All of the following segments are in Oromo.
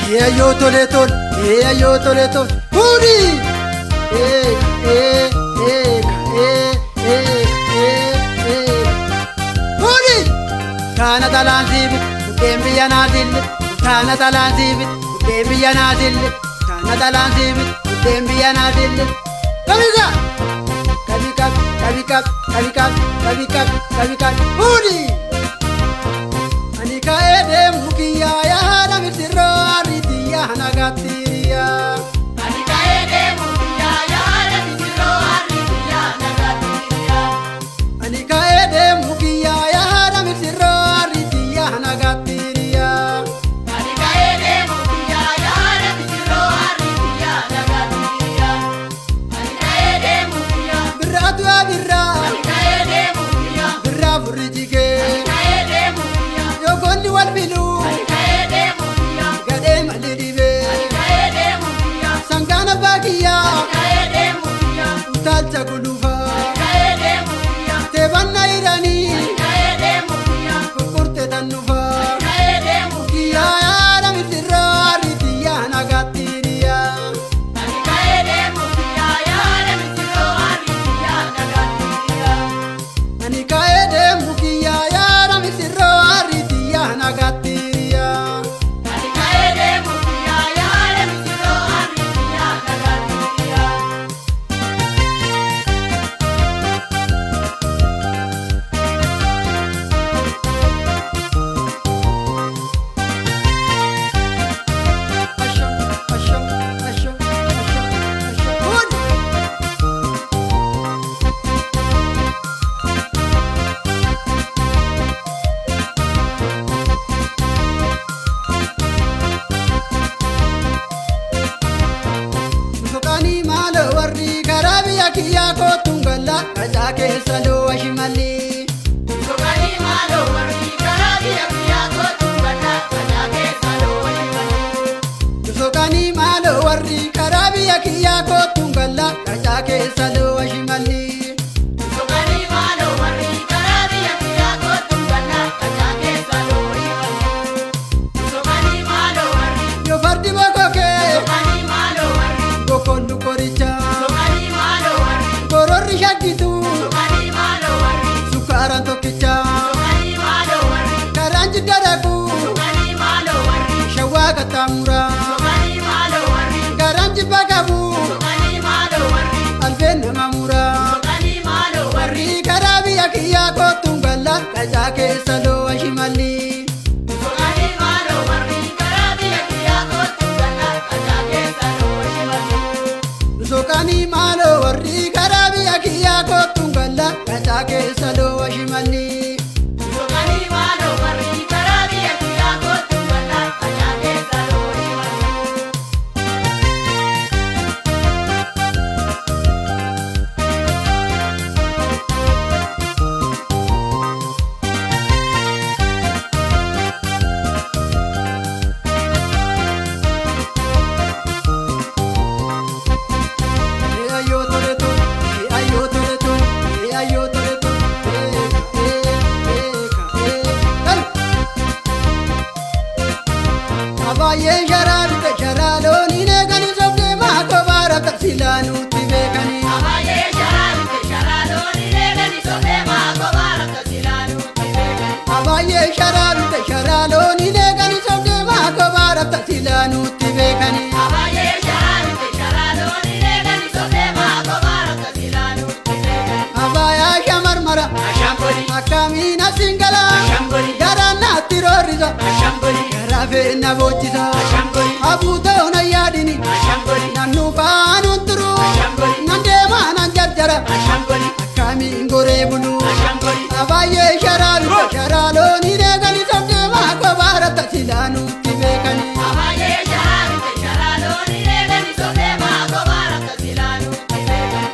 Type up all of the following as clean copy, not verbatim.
Ayo tole tole, ayo tole tole, huri. Huri. Kana talanzib, dembiya nazil. Kana talanzib, dembiya nazil. Kana talanzib, dembiya nazil. Kabiga, kabikab, kabikab, kabikab, kabikab, kabikab, huri. Anika edem mukiya ya na misiro aridiya nagatiya. Anika edem mukiya ya na misiro aridiya nagatiya. Anika edem mukiya ya na misiro aridiya nagatiya. Anika edem mukiya ya na misiro aridiya nagatiya. Anika edem mukiya biratu abirra. Anika edem mukiya birra burjige. Yogoni walbilu, gade malidibe, sangana bagiya, utalcha gulufa, tebanna irani, kukurte danufa, kiya yara misira ridiya nagatiriya. Anika edem mukiya yara misira ridiya nagatiya. Anika edem mukiya yara misiro aridiya nagatiya. Asho, asho, asho, asho, asho. Good. Sokani malo warri karabiya kiya ko tungala kajake salo ashimali. Sokani malo warri karabiya kiya ko tungala kajake salo ashimali. Sokani malo warri karabiya kiya ko tungala kajake salo ashimali. Sokani malo warri karabiya kiya ko tungala kajake salo ashimali. Sokani malo warri yo fardi bokoke. Sokani malo warri Kokondu koricha, sokani malo warri. Korori shakitu, sokani malo warri. Sukaran tokicha, sokani malo warri. Karanji daraku, sokani malo warri. Shawaga tamura, sokani malo warri. Karanji bagabu, sokani malo warri. Alvena mamura, sokani malo warri. Karabiya kiya ko tungala kajake salo ashimali. Sokani malo warri. Karabiya kiya ko tungala kajake salo ashimali. Sokani malo warri karabiya kiya ko tungala kajake salo ashimali. Sokani malo warri karabiya kiya ko tungala kajake salo ashimali. Ayo tole tole, ayo tole tole, ayo tole tole, abaye sharabite sharaloni ne gani sobde ma ko bara tafsilanu tibe kani. Abaye sharabite sharaloni ne gani sobde ma ko bara tafsilanu tibe kani. Abaye sharabite sharaloni ne gani sobde ma ko bara tafsilanu tibe kani. Abaye sharabite sharaloni ne gani sobde ma ko bara tafsilanu tibe kani. Abaya shamarmara, ashamboli. Akamina singala, ashamboli. Garana tiroriza, ashamboli. Garafe na bochiza, ashamboli. Abuto na yadini, ashamboli. Nanu panunturu, ashamboli. Nandema nanjarjara, ashamboli. Akami ngore bulu, ashamboli. Abaye sharabi, sharaloni ne gani sobde ma ko bara tafsilanu tibe kani. Abaye sharabi, sharaloni ne gani sobde ma ko bara tafsilanu tibe kani.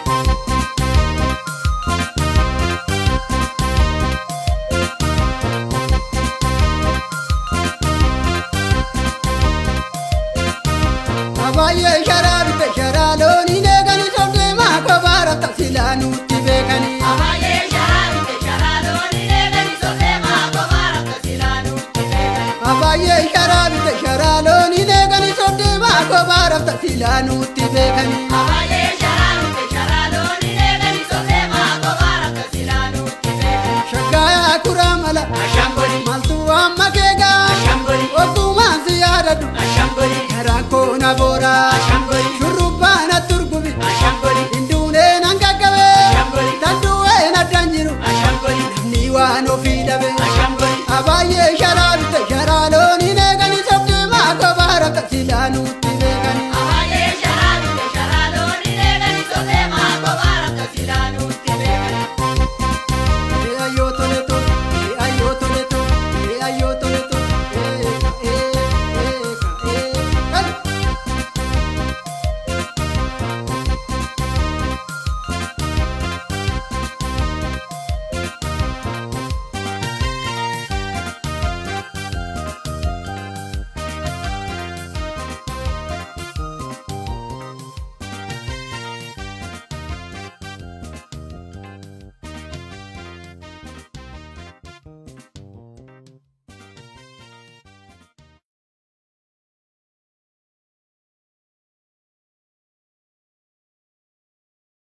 Abaye sharabite sharaloni ne gani sobde ma ko bara tafsilanu tibe kani. Abaye sharabite sharaloni ne gani sobde ma ko bara tafsilanu tibe kani. Abaye sharabite sharaloni ne gani akka silaanuutti beekani. Abaayee sharaanuutti sharaaloonni deegani sotee maakoo baara akka silaanuutti beekani. Shaggaayaa kuraa mala Ashamboli maaltu amma keegaa Ashamboli ogummaan si yaadadhu Ashamboli karaan koo na boora.